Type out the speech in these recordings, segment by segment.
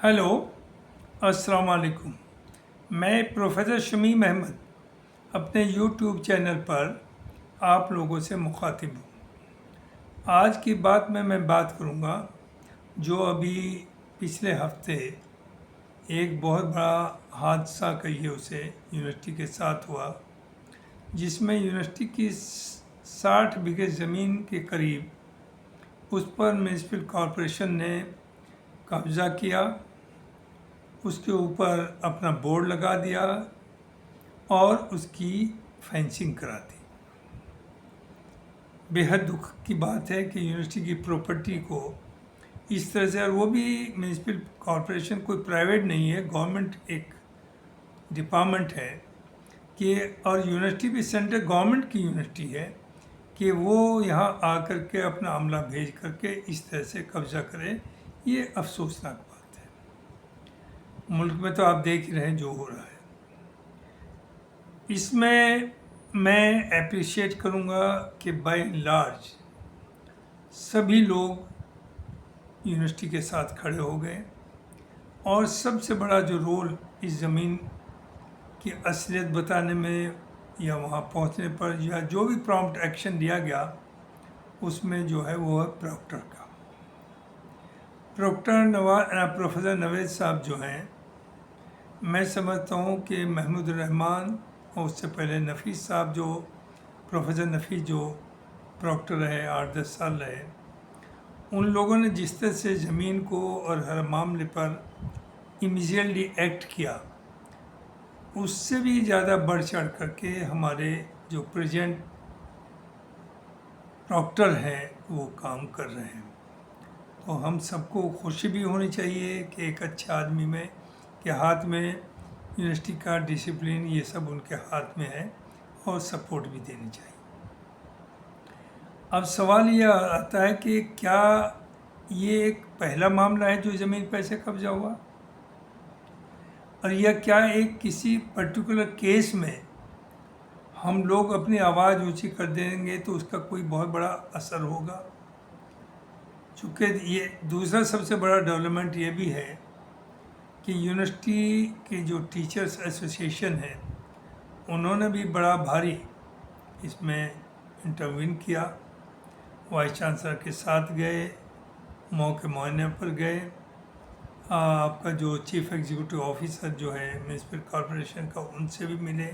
Hello, अस्सलाम वालेकुम। मैं प्रोफेसर शमीम अहमद अपने यूट्यूब चैनल पर आप लोगों से मुखातिब हूँ। आज की बात में मैं बात करूँगा जो अभी पिछले हफ्ते एक बहुत बड़ा हादसा कहिए उसे यूनिवर्सिटी के साथ हुआ, जिसमें यूनिवर्सिटी की 60 बीघे ज़मीन के करीब उस पर म्यूनिसिपल कॉरपोरेशन ने कब्ज़ा किया, उसके ऊपर अपना बोर्ड लगा दिया और उसकी फेंसिंग करा दी। बेहद दुख की बात है कि यूनिवर्सिटी की प्रॉपर्टी को इस तरह से, और वो भी म्यूनिसिपल कॉरपोरेशन कोई प्राइवेट नहीं है, गवर्नमेंट एक डिपार्टमेंट है कि, और यूनिवर्सिटी भी सेंट्रल गवर्नमेंट की यूनिवर्सिटी है कि वो यहाँ आकर के अपना अमला भेज करके इस तरह से कब्ज़ा करे। ये अफसोसनाक बात है। मुल्क में तो आप देख ही रहे हैं जो हो रहा है। इसमें मैं अप्रिशिएट करूँगा कि बाय लार्ज सभी लोग यूनिवर्सिटी के साथ खड़े हो गए, और सबसे बड़ा जो रोल इस ज़मीन की असलियत बताने में या वहाँ पहुँचने पर या जो भी प्रॉम्प्ट एक्शन लिया गया उसमें जो है वो है प्रॉक्टर का। प्रोफेसर नवेद साहब जो हैं, मैं समझता हूँ कि महमूद रहमान और उससे पहले नफ़ीस साहब, जो प्रोफेसर नफ़ीस जो प्रॉक्टर रहे 8-10 साल रहे, उन लोगों ने जिस तरह से ज़मीन को और हर मामले पर इमीडिएटली एक्ट किया, उससे भी ज़्यादा बढ़ चढ़ करके हमारे जो प्रेजेंट प्रॉक्टर हैं वो काम कर रहे हैं। तो हम सबको खुशी भी होनी चाहिए कि एक अच्छे आदमी में के हाथ में यूनिवर्सिटी का डिसिप्लिन ये सब उनके हाथ में है, और सपोर्ट भी देनी चाहिए। अब सवाल ये आता है कि क्या ये एक पहला मामला है जो ज़मीन पर से कब्जा हुआ, और यह क्या एक किसी पर्टिकुलर केस में हम लोग अपनी आवाज़ ऊंची कर देंगे तो उसका कोई बहुत बड़ा असर होगा। चूँकि ये दूसरा सबसे बड़ा डेवलपमेंट ये भी है कि यूनिवर्सिटी के जो टीचर्स एसोसिएशन है, उन्होंने भी बड़ा भारी इसमें इंटरवीन किया। वाइस चांसलर के साथ गए, मौके मुआयने पर गए, आपका जो चीफ एग्जीक्यूटिव ऑफिसर जो है म्यूनिसिपल कॉरपोरेशन का, उनसे भी मिले,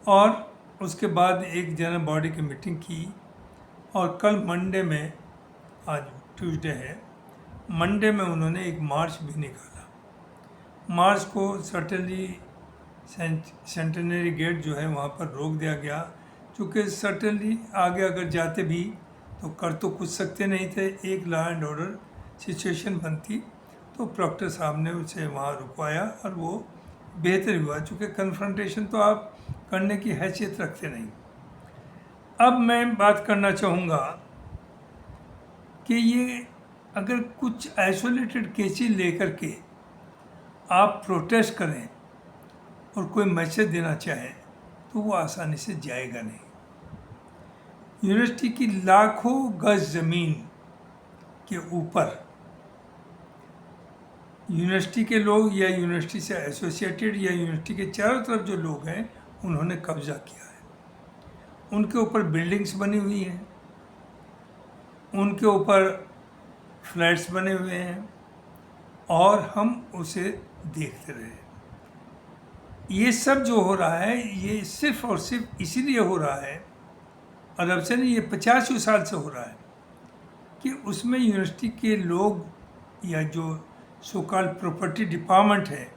और उसके बाद एक जनरल बॉडी की मीटिंग की। और कल मंडे में, आज ट्यूसडे है, मंडे में उन्होंने एक मार्च भी निकाला। मार्च को सर्टेनली सेंटेनरी गेट जो है वहाँ पर रोक दिया गया, क्योंकि सर्टेनली आगे अगर जाते भी तो कर तो कुछ सकते नहीं थे, एक लॉ एंड ऑर्डर सिचुएशन बनती, तो प्रॉक्टर साहब ने उसे वहाँ रुकवाया और वो बेहतर हुआ, चूँकि कन्फ्रंटेशन तो आप करने की हैसियत रखते नहीं। अब मैं बात करना चाहूँगा कि ये अगर कुछ आइसोलेटेड केसेस लेकर के आप प्रोटेस्ट करें और कोई मैसेज देना चाहें तो वो आसानी से जाएगा नहीं। यूनिवर्सिटी की लाखों गज ज़मीन के ऊपर यूनिवर्सिटी के लोग या यूनिवर्सिटी से एसोसिएटेड या यूनिवर्सिटी के चारों तरफ जो लोग हैं, उन्होंने कब्जा किया है। उनके ऊपर बिल्डिंग्स बनी हुई हैं, उनके ऊपर फ्लैट्स बने हुए हैं, और हम उसे देखते रहे। ये सब जो हो रहा है ये सिर्फ और सिर्फ इसीलिए हो रहा है, और अब से नहीं, ये 50 साल से हो रहा है, कि उसमें यूनिवर्सिटी के लोग या जो सो कॉल्ड प्रॉपर्टी डिपार्टमेंट है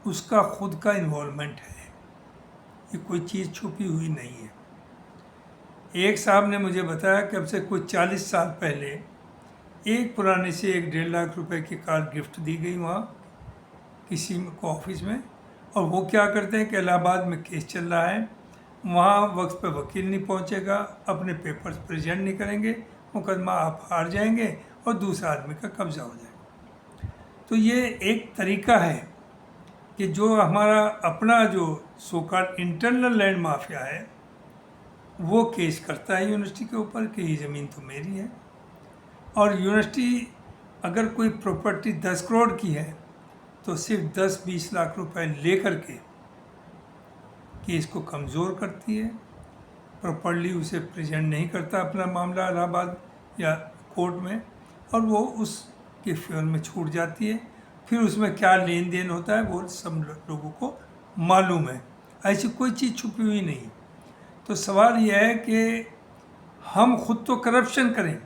उसका खुद का इन्वॉल्वमेंट है। ये कोई चीज़ छुपी हुई नहीं है। एक साहब ने मुझे बताया कि अब से कुछ 40 साल पहले एक पुराने से 1-1.5 लाख रुपए की कार गिफ्ट दी गई वहाँ किसी को ऑफिस में, और वो क्या करते हैं कि इलाहाबाद में केस चल रहा है, वहाँ वक्त पे वकील नहीं पहुँचेगा, अपने पेपर्स प्रेजेंट नहीं करेंगे, मुकदमा आप हार जाएंगे और दूसरा आदमी का कब्जा हो जाएगा। तो ये एक तरीका है कि जो हमारा अपना जो so called internal land mafia है वो केस करता है यूनिवर्सिटी के ऊपर कि ये ज़मीन तो मेरी है, और यूनिवर्सिटी अगर कोई प्रॉपर्टी 10 करोड़ की है तो सिर्फ 10-20 लाख रुपए ले करके केस को कमज़ोर करती है, प्रॉपरली उसे प्रेजेंट नहीं करता अपना मामला इलाहाबाद या कोर्ट में, और वो उसके फेवर में छूट जाती है। फिर उसमें क्या लेन देन होता है वो सब लोगों को मालूम है, ऐसी कोई चीज़ छुपी हुई नहीं। तो सवाल यह है कि हम खुद तो करप्शन करें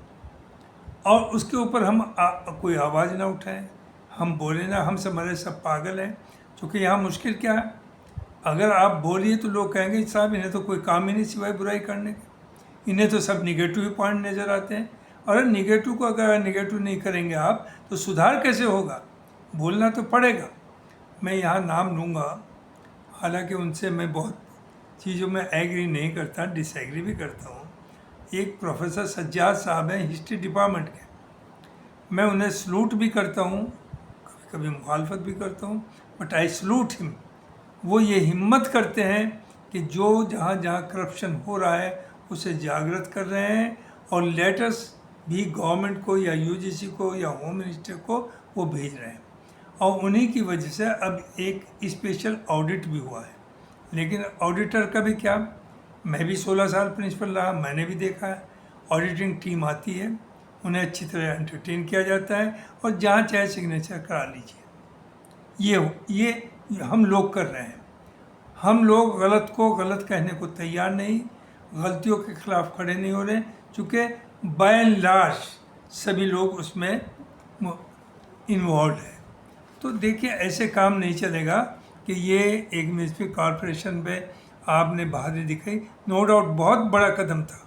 और उसके ऊपर हम कोई आवाज़ ना उठाएं, हम बोले ना हम समझे सब पागल हैं। क्योंकि यहाँ मुश्किल क्या है, अगर आप बोलिए तो लोग कहेंगे साहब इन्हें तो कोई काम ही नहीं सिवाय बुराई करने के, इन्हें तो सब निगेटिव ही पॉइंट नज़र आते हैं। और निगेटिव को अगर निगेटिव नहीं करेंगे आप तो सुधार कैसे होगा, बोलना तो पड़ेगा। मैं यहाँ नाम लूँगा, हालांकि उनसे मैं बहुत चीज़ों में एग्री नहीं करता, डिसएग्री भी करता हूँ। एक प्रोफेसर सज्जाद साहब हैं हिस्ट्री डिपार्टमेंट के, मैं उन्हें सलूट भी करता हूँ, कभी कभी मुखालफत भी करता हूँ, बट आई सलूट हिम। वो ये हिम्मत करते हैं कि जो जहाँ जहाँ करप्शन हो रहा है उसे जागृत कर रहे हैं, और लेटर्स भी गवर्नमेंट को या यूजीसी को या होम मिनिस्टर को वो भेज रहे हैं। और उन्हीं की वजह से अब एक स्पेशल ऑडिट भी हुआ है। लेकिन ऑडिटर का भी क्या, मैं भी 16 साल प्रिंसिपल रहा, मैंने भी देखा है ऑडिटिंग टीम आती है, उन्हें अच्छी तरह एंटरटेन किया जाता है और जहाँ चाहे सिग्नेचर करा लीजिए। ये हम लोग कर रहे हैं। हम लोग गलत को गलत कहने को तैयार नहीं, गलतियों के खिलाफ खड़े नहीं हो रहे, चूँकि बाय एंड लार्ज सभी लोग उसमें इन्वॉल्व है। तो देखिए ऐसे काम नहीं चलेगा कि ये एक म्यूनसिपल कॉरपोरेशन पे आपने बहादुरी दिखाई, नो डाउट बहुत बड़ा कदम था,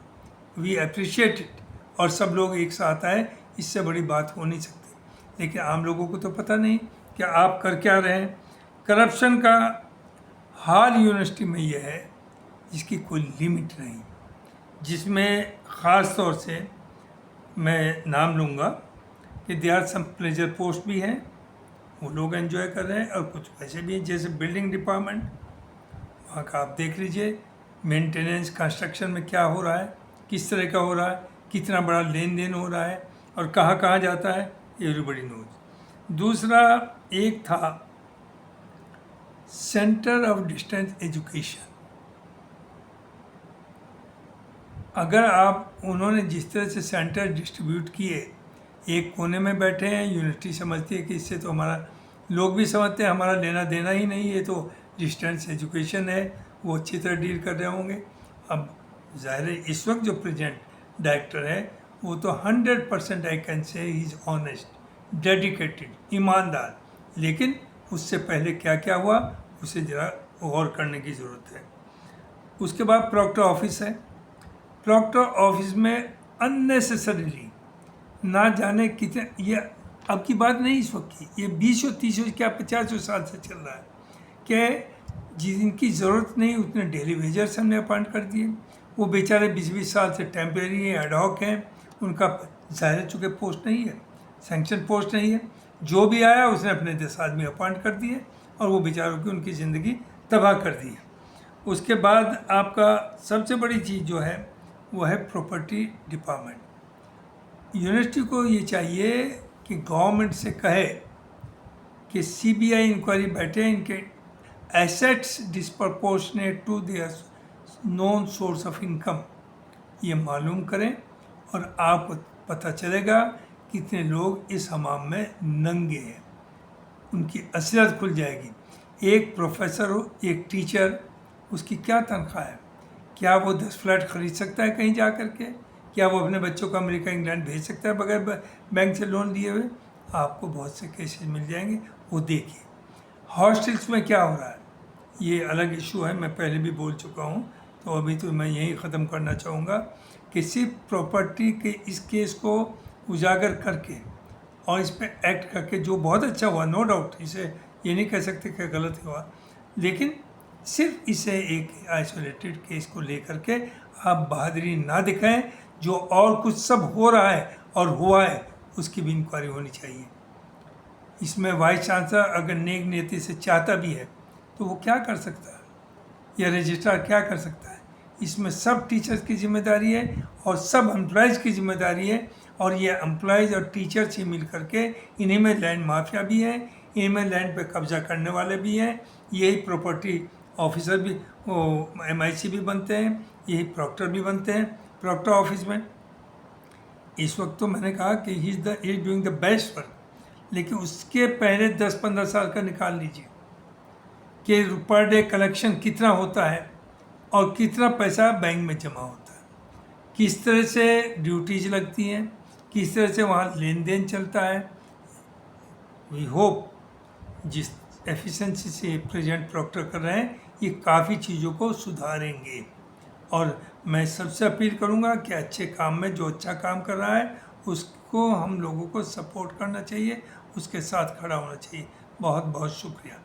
वी अप्रिशिएट इट, और सब लोग एक साथ आए, इससे बड़ी बात हो नहीं सकती। लेकिन आम लोगों को तो पता नहीं कि आप कर क्या रहे हैं। करप्शन का हाल यूनिवर्सिटी में यह है जिसकी कोई लिमिट नहीं, जिसमें ख़ास तौर से मैं नाम लूँगा कि they are some pleasure post भी हैं, वो लोग एंजॉय कर रहे हैं, और कुछ वैसे भी हैं जैसे बिल्डिंग डिपार्टमेंट, वहाँ का आप देख लीजिए मेंटेनेंस कंस्ट्रक्शन में क्या हो रहा है, किस तरह का हो रहा है, कितना बड़ा लेन देन हो रहा है और कहाँ कहाँ जाता है, एवरीबडी नोज। दूसरा एक था सेंटर ऑफ डिस्टेंस एजुकेशन। अगर आप उन्होंने जिस तरह से सेंटर डिस्ट्रीब्यूट किए, एक कोने में बैठे हैं, यूनिवर्सिटी समझती है कि इससे तो हमारा, लोग भी समझते हैं हमारा लेना देना ही नहीं, ये तो डिस्टेंस एजुकेशन है, वो अच्छी तरह डील कर रहे होंगे। अब ज़ाहिर है इस वक्त जो प्रेजेंट डायरेक्टर है वो तो 100% I can say he is honest, dedicated, ईमानदार, लेकिन उससे पहले क्या क्या हुआ उसे ज़रा गौर करने की ज़रूरत है। उसके बाद प्रॉक्टर ऑफिस है, प्रॉक्टर ऑफिस में अननेसेसरीली ना जाने कितने, ये अब की बात नहीं इस वक्त की, ये 20 30 क्या 50 साल से चल रहा है कि जिनकी ज़रूरत नहीं उतने डेली वेजर्स हमने अपॉइंट कर दिए, वो बेचारे 20 साल से टेम्परेरी हैं, एडहॉक हैं, उनका ज़ाहिर चूँकि पोस्ट नहीं है, सैंक्शन पोस्ट नहीं है, जो भी आया उसने अपने 10 आदमी अपॉइंट कर दिए और वो बेचारों की उनकी ज़िंदगी तबाह कर दी है। उसके बाद आपका सबसे बड़ी चीज़ जो है वो है प्रॉपर्टी डिपार्टमेंट। यूनिवर्सिटी को ये चाहिए कि गवर्नमेंट से कहे कि सीबीआई इंक्वायरी बैठे, इनके assets disproportionate to their known source of income ये मालूम करें, और आपको पता चलेगा कितने लोग इस हमाम में नंगे हैं, उनकी असलियत खुल जाएगी। एक प्रोफेसर हो, एक टीचर, उसकी क्या तनख्वाह है, क्या वो 10 फ्लैट खरीद सकता है कहीं जा कर के, क्या वो अपने बच्चों को अमेरिका इंग्लैंड भेज सकता है बगैर बैंक से लोन लिए हुए? आपको बहुत से केसेस मिल जाएंगे, वो देखिए। हॉस्टल्स में क्या हो रहा है ये अलग इशू है, मैं पहले भी बोल चुका हूँ, तो अभी तो मैं यही ख़त्म करना चाहूँगा कि सिर्फ प्रॉपर्टी के इस केस को उजागर करके और इस पर एक्ट करके, जो बहुत अच्छा हुआ नो डाउट, इसे ये नहीं कह सकते कि गलत हुआ, लेकिन सिर्फ इसे एक आइसोलेटेड केस को लेकर के आप बहादुरी ना दिखाएं। जो और कुछ सब हो रहा है और हुआ है उसकी भी इंक्वायरी होनी चाहिए। इसमें वाइस चांसलर अगर नेक नीति से चाहता भी है तो वो क्या कर सकता है, या रजिस्ट्रार क्या कर सकता है? इसमें सब टीचर्स की जिम्मेदारी है और सब एम्प्लॉयज़ की जिम्मेदारी है, और ये एम्प्लॉयज़ और टीचर्स ही मिल करके, इन्हीं में लैंड माफिया भी है, इन्हीं में लैंड पे कब्जा करने वाले भी हैं, यही प्रॉपर्टी ऑफिसर भी, वो MIC भी बनते हैं, यही प्रॉक्टर भी बनते हैं प्रॉक्टर ऑफिस में। इस वक्त तो मैंने कहा कि he is doing the best work, लेकिन उसके पहले 10-15 साल का निकाल लीजिए कि पर डे कलेक्शन कितना होता है और कितना पैसा बैंक में जमा होता है, किस तरह से ड्यूटीज लगती हैं, किस तरह से वहाँ लेन देन चलता है। वी होप जिस एफिशिएंसी से प्रेजेंट प्रॉक्टर कर रहे हैं ये काफ़ी चीज़ों को सुधारेंगे। और मैं सबसे अपील करूंगा कि अच्छे काम में जो अच्छा काम कर रहा है उसको हम लोगों को सपोर्ट करना चाहिए, उसके साथ खड़ा होना चाहिए। बहुत बहुत शुक्रिया।